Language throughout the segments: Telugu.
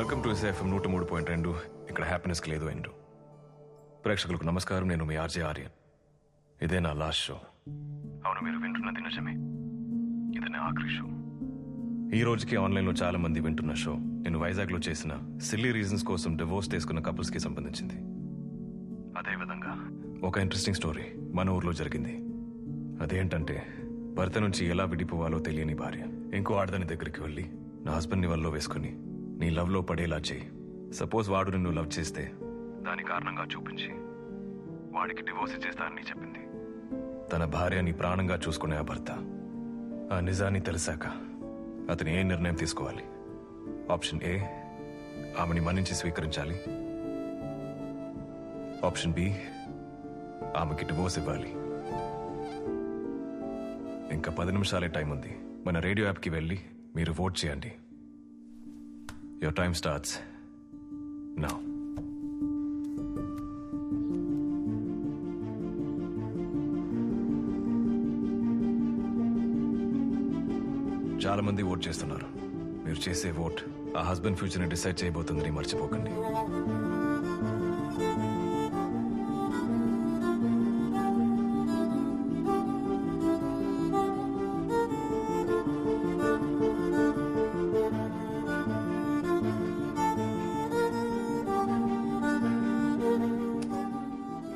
Welcome to SFM 103.2. ఇక్కడ హ్యాపీనెస్కి లేదు ఎండు. ప్రేక్షకులకు నమస్కారం. నేను మీ ఆర్జే ఆర్యన్. ఇదే నా లాస్ట్ షో. అవును, మీరు వింటున్నది నిజమే. ఇది నా ఆఖరి షో. ఈ రోజుకి ఆన్లైన్లో చాలా మంది వింటున్న షో నేను వైజాగ్లో చేసిన సిల్లీ రీజన్స్ కోసం డివోర్స్ తీసుకున్న కపుల్స్కి సంబంధించింది. అదేవిధంగా ఒక ఇంట్రెస్టింగ్ స్టోరీ మన ఊర్లో జరిగింది. అదేంటంటే, భర్త నుంచి ఎలా విడిపోవాలో తెలియని భార్య ఇంకో ఆడదాని దగ్గరికి వెళ్ళి నా హస్బెండ్ని వల్లో వేసుకుని నీ లవ్లో పడేలా చేయి. సపోజ్ వాడు నిన్ను లవ్ చేస్తే దాని కారణంగా చూపించి వాడికి డివోర్స్ ఇచ్చేస్తానని చెప్పింది. తన భార్యని ప్రాణంగా చూసుకునే ఆ భర్త ఆ నిజాన్ని తెలిసాక అతను ఏ నిర్ణయం తీసుకోవాలి? ఆప్షన్ ఏ, ఆమెని మన్నించి స్వీకరించాలి. ఆప్షన్ బి, ఆమెకి డివోర్స్ ఇవ్వాలి. ఇంకా 10 నిమిషాలే టైం ఉంది. మన రేడియో యాప్కి వెళ్ళి మీరు ఓట్ చేయండి. Your time starts now. చాలా మంది ఓట్ చేస్తున్నారు. మీరు చేసే ఓట్ ఆ హస్బెండ్ ఫ్యూచర్ని డిసైడ్ చేయబోతుందని మర్చిపోకండి.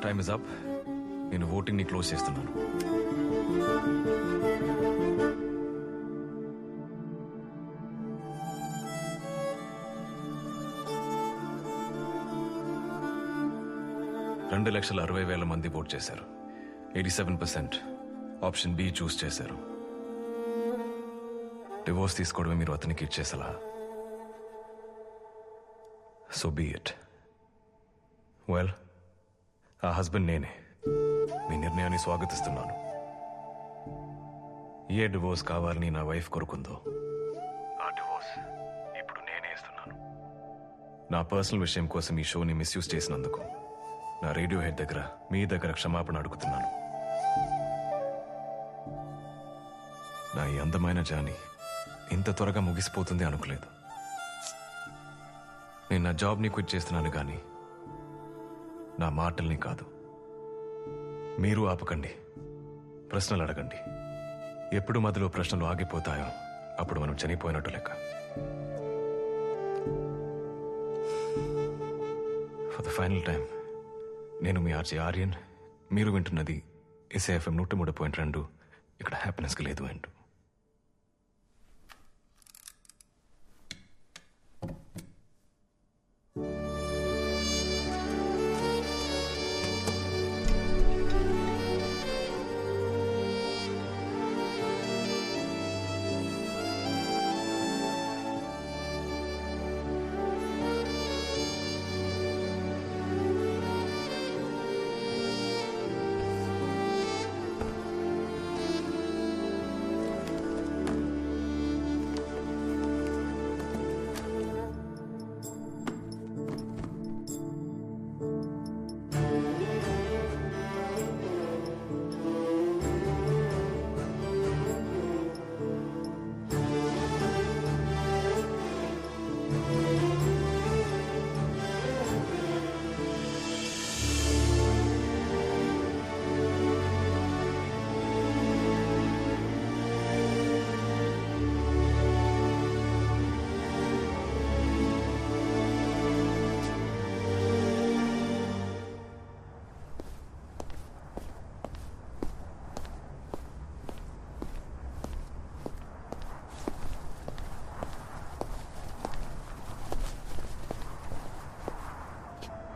Time is up. నేను ఓటింగ్ ని క్లోజ్ చేస్తున్నాను. రెండు 2,60,000 మంది ఓట్ చేశారు. 87% ఆప్షన్ బి చూస్ చేశారు. డివోర్స్ తీసుకోవడమే మీరు అతనికి ఇచ్చేసలా. So be it. వెల్, ఆ హస్బెండ్ నేనే. మీ నిర్ణయాన్ని స్వాగతిస్తున్నాను. ఏ డివోర్స్ కావాలని నా వైఫ్ కోరుకుందో ఆ డివోర్స్ ఇప్పుడు నేనే ఇస్తున్నాను. నా పర్సనల్ విషయం కోసం ఈ షోని మిస్యూజ్ చేసినందుకు నా రేడియో హెడ్ దగ్గర మీ దగ్గర క్షమాపణ అడుగుతున్నాను. నా ఈ అందమైన జాని ఇంత త్వరగా ముగిసిపోతుంది అనుకోలేదు. నేను నా జాబ్ని క్విట్ చేస్తున్నాను కానీ నా మాటల్ని కాదు. మీరు ఆపకండి, ప్రశ్నలు అడగండి. ఎప్పుడు మధ్యలో ప్రశ్నలు ఆగిపోతాయో అప్పుడు మనం చనిపోయినట్టు లెక్క. ఫర్ ద ఫైనల్ టైం, నేను మీ ఆర్జే ఆర్యన్. మీరు వింటున్నది ఎస్ఏఎఫ్ఎం 103.2. ఇక్కడ హ్యాపీనెస్కి లేదు అంటూ.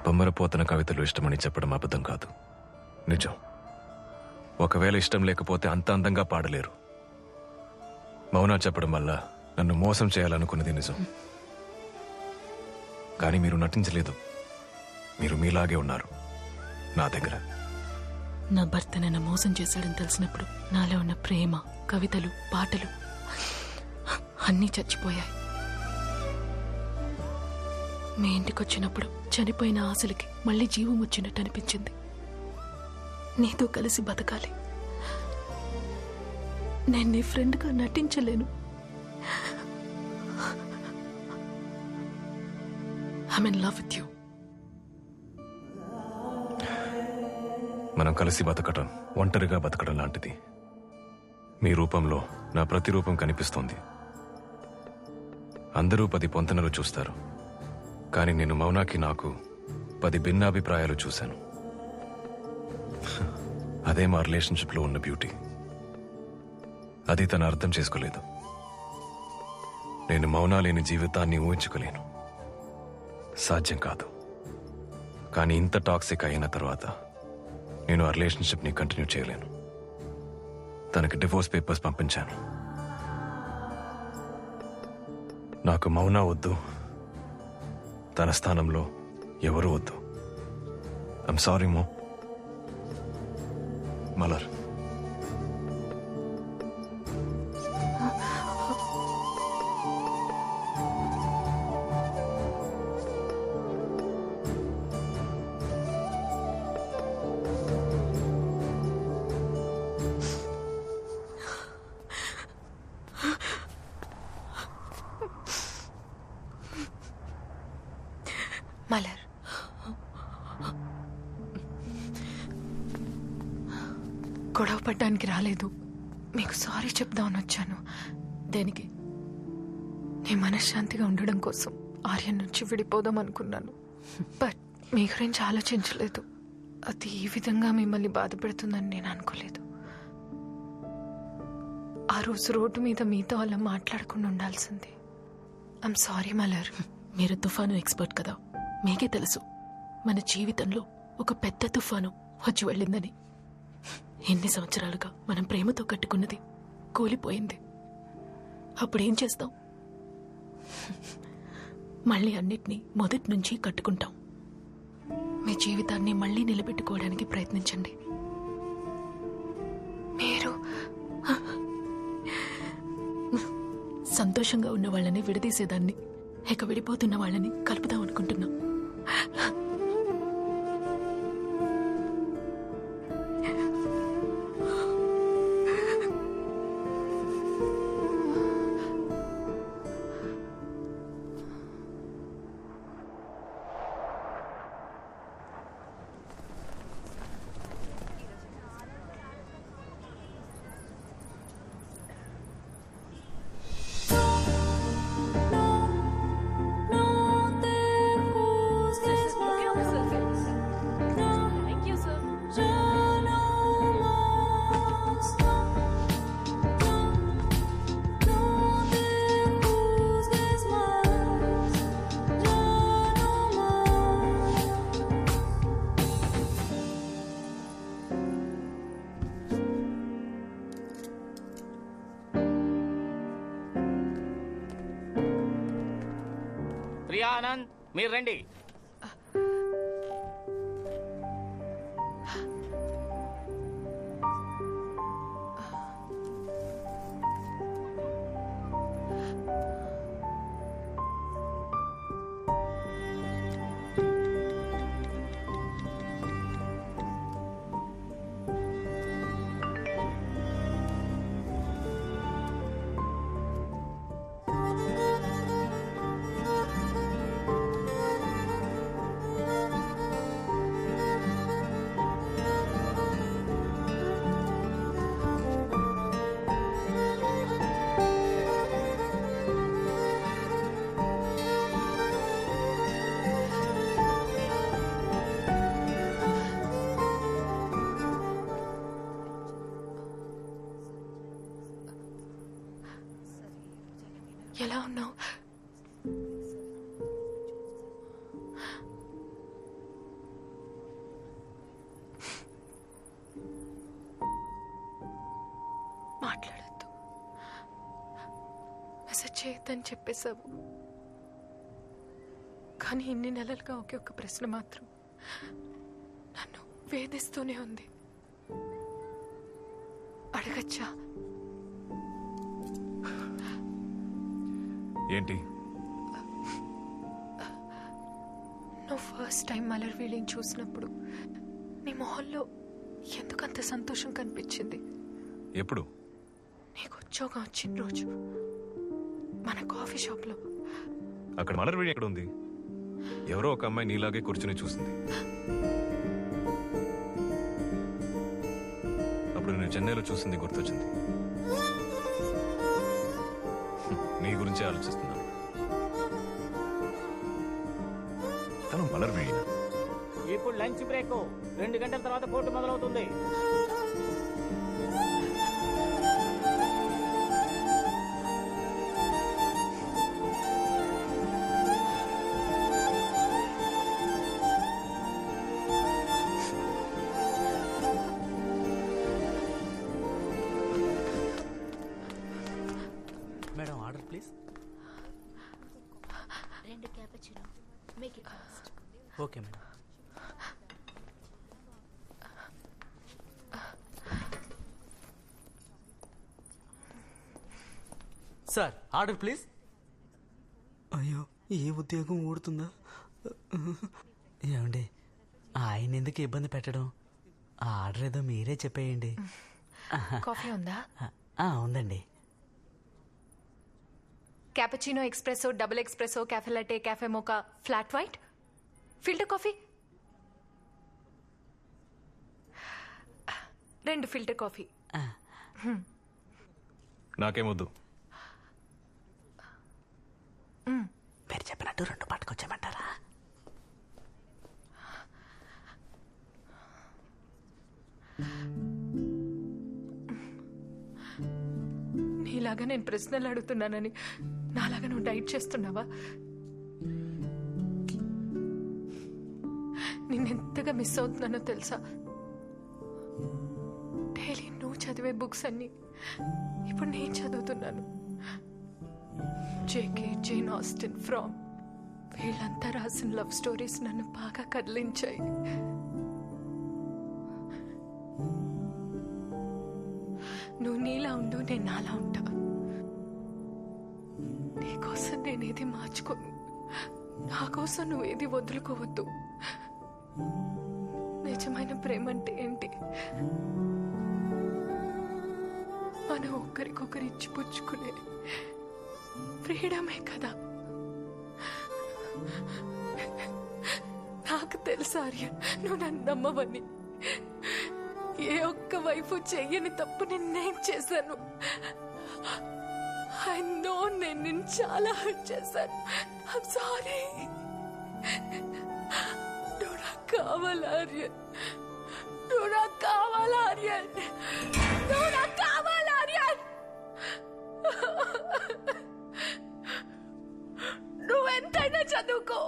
బొమ్మరపోతన కవితలు ఇష్టమని చెప్పడం అబద్ధం కాదు, నిజం. ఒకవేళ ఇష్టం లేకపోతే అంత అందంగా పాడలేరు. మౌనా చెప్పడం వల్ల నన్ను మోసం చేయాలనుకున్నది నిజం. కానీ మీరు నటించలేదు. మీరు మీలాగే ఉన్నారు నా దగ్గర. నా భర్త నన్ను మోసం చేశాడని తెలిసినప్పుడు నాలో ఉన్న ప్రేమ, కవితలు, పాటలు అన్నీ చచ్చిపోయాయి. మీ ఇంటికి వచ్చినప్పుడు చనిపోయిన ఆశలకి మళ్ళీ జీవం వచ్చినట్టు అనిపించింది. నీతో కలిసి బతకాలి. నేను నీ ఫ్రెండ్గా నటించలేను. I'm in love with you. మనం కలిసి బతకటం ఒంటరిగా బతకడం లాంటిది. మీ రూపంలో నా ప్రతి రూపం కనిపిస్తోంది. అందరూ 10 పొంతనలు చూస్తారు, కానీ నేను మౌనాకి నాకు 10 భిన్నాభిప్రాయాలు చూశాను. అదే మా రిలేషన్షిప్లో ఉన్న బ్యూటీ. అది తను అర్థం చేసుకోలేదు. నేను మౌనా లేని జీవితాన్ని ఊహించుకోలేను, సాధ్యం కాదు. కానీ ఇంత టాక్సిక్ అయిన తర్వాత నేను ఆ రిలేషన్షిప్ని కంటిన్యూ చేయలేను. తనకి డివోర్స్ పేపర్స్ పంపించాను. నాకు మౌనా వద్దు, తన స్థానంలో ఎవరు వద్దు. I'm sorry Malar. మలర్, గొడవ పడ్డానికి రాలేదు, మీకు సారీ చెప్దామని వచ్చాను. దేనికి? నీ మనశ్శాంతిగా ఉండడం కోసం ఆర్యన్ నుంచి విడిపోదాం అనుకున్నాను. బట్ మీ గురించి ఆలోచించలేదు. అది ఈ విధంగా మిమ్మల్ని బాధ పెడుతుందని నేను అనుకోలేదు. ఆ రోజు రోడ్డు మీద మీతో అలా మాట్లాడకుండా ఉండాల్సింది. I'm sorry Malar. మీరు తుఫాను ఎక్స్పర్ట్ కదా, మీకే తెలుసు మన జీవితంలో ఒక పెద్ద తుఫాను వచ్చి వెళ్ళిందని. ఎన్ని సంవత్సరాలుగా మనం ప్రేమతో కట్టుకున్నది కూలిపోయింది. అప్పుడేం చేస్తాం? మళ్ళీ అన్నిటినీ మొదటి నుంచి కట్టుకుంటాం. మీ జీవితాన్ని మళ్ళీ నిలబెట్టుకోవడానికి ప్రయత్నించండి. మీరు సంతోషంగా ఉన్న వాళ్ళని విడదీసేదాన్ని, ఇక విడిపోతున్న వాళ్ళని కలుపుదాం అనుకుంటున్నాం. ప్రియా ఆనంద్, మీరు రండి. ఎలా ఉన్నావు? మాట్లాడద్దు, మెసేజ్ చేయొద్దని చెప్పేశావు. కానీ ఇన్ని నెలలుగా ఒకే ఒక్క ప్రశ్న మాత్రం నన్ను వేధిస్తూనే ఉంది. అడగచ్చా? ఏంటి? నువ్వు ఫస్ట్ టైం మలర్ వీళ్ళని చూసినప్పుడు నీ మొహంలో ఎందుకంత సంతోషం కనిపించింది? ఎప్పుడు? నీకు ఉద్యోగం వచ్చిన రోజు మన కాఫీ షాప్లో. అక్కడ మలర్ వీడి ఎక్కడ ఉంది? ఎవరో ఒక అమ్మాయి నీలాగే కూర్చుని చూసింది. అప్పుడు నేను చెన్నైలో చూసింది గుర్తొచ్చింది. నీ గురించే ఆలోచిస్తున్నాను. తను మలర్ వేయినా. ఇప్పుడు లంచ్ బ్రేక్, 2 గంటల తర్వాత కోర్టు మొదలవుతుంది. Madam order please. 2 cappuccino make it fast. Okay madam. Sir order please. అయ్యో ఏ ఉద్యోగం ఊడుతుందా? ఏమండి ఆయన ఎందుకు ఇబ్బంది పెట్టడం? ఆ ఆర్డర్ ఏదో మీరే చెప్పేయండి. కాఫీ ఉందా? ఉందండి. Cappuccino, espresso, double espresso, cafe latte, cafe mocha, flat white, filter coffee. 2 filter coffee. నాకేమొద్దు. మీరు చెప్పినట్టు 2 పట్టుకొచ్చామంటారా? నీలాగా నేను ప్రశ్నలు అడుగుతున్నానని నాలాగా నువ్వు డైట్ చేస్తున్నావా? నిన్నెంతగా మిస్ అవుతున్నానో తెలుసా? డైలీ నువ్వు చదివే బుక్స్ అన్ని ఇప్పుడు నేను చదువుతున్నాను. జేకే, జేన్ ఆస్టిన్, ఫ్రామ్, వీళ్ళంతా రాసిన లవ్ స్టోరీస్ నన్ను బాగా కదిలించాయి. నువ్వు నీలా ఉండు, నేను నాలా ఉంటా. నీకోసం నేనేది మార్చుకోను, నా కోసం నువ్వేది వదులుకోవద్దు. నిజమైన ప్రేమ అంటే ఏంటి? మనం ఒకరికొకరు ఇచ్చిపుచ్చుకునే ఫ్రీడమే కదా. నాకు తెలుసు ఆర్యన్, నువ్వు నన్ను నమ్మవని. ఏ ఒక్క వైపు చెయ్యని తప్పు నేను చేశాను. ఐ నో నేను నిన్ను చాలా హర్ట్ చేశాను. I'm sorry. నువ్వు నాకు కావాలి ఆర్యన్, నువ్వు నాకు కావాలి ఆర్యన్, నువ్వు నాకు కావాలి ఆర్యన్. నువ్వెంతైనా చదువుకో,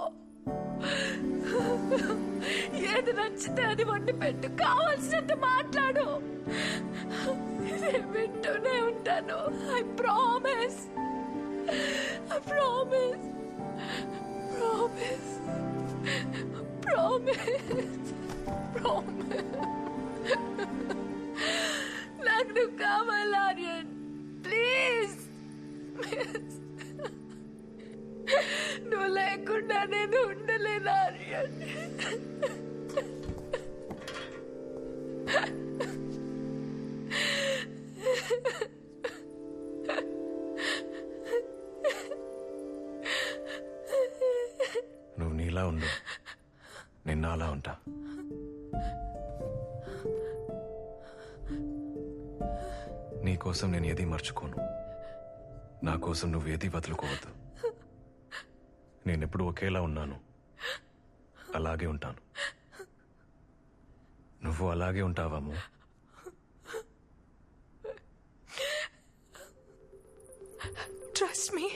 ఏది నచ్చితే అది వండి పెట్టు, కావాల్సినంత మాట్లాడు. వింటూనే ఉంటాను. I promise, I promise, promise, promise, promise. నాకు నువ్వు కావాలి ఆర్యన్, ప్లీజ్. నువ్వు లేకుండా నేను ఉండలేను ఆర్యన్. నువ్వు నీలా ఉండు, నిన్న అలా ఉంటా. నీ కోసం నేను ఏది మర్చుకోను, నా కోసం నువ్వు ఏది వదులుకోవద్దు. నేనెప్పుడు ఒకేలా ఉన్నాను, అలాగే ఉంటాను. నువ్వు అలాగే ఉంటావాము. Trust me.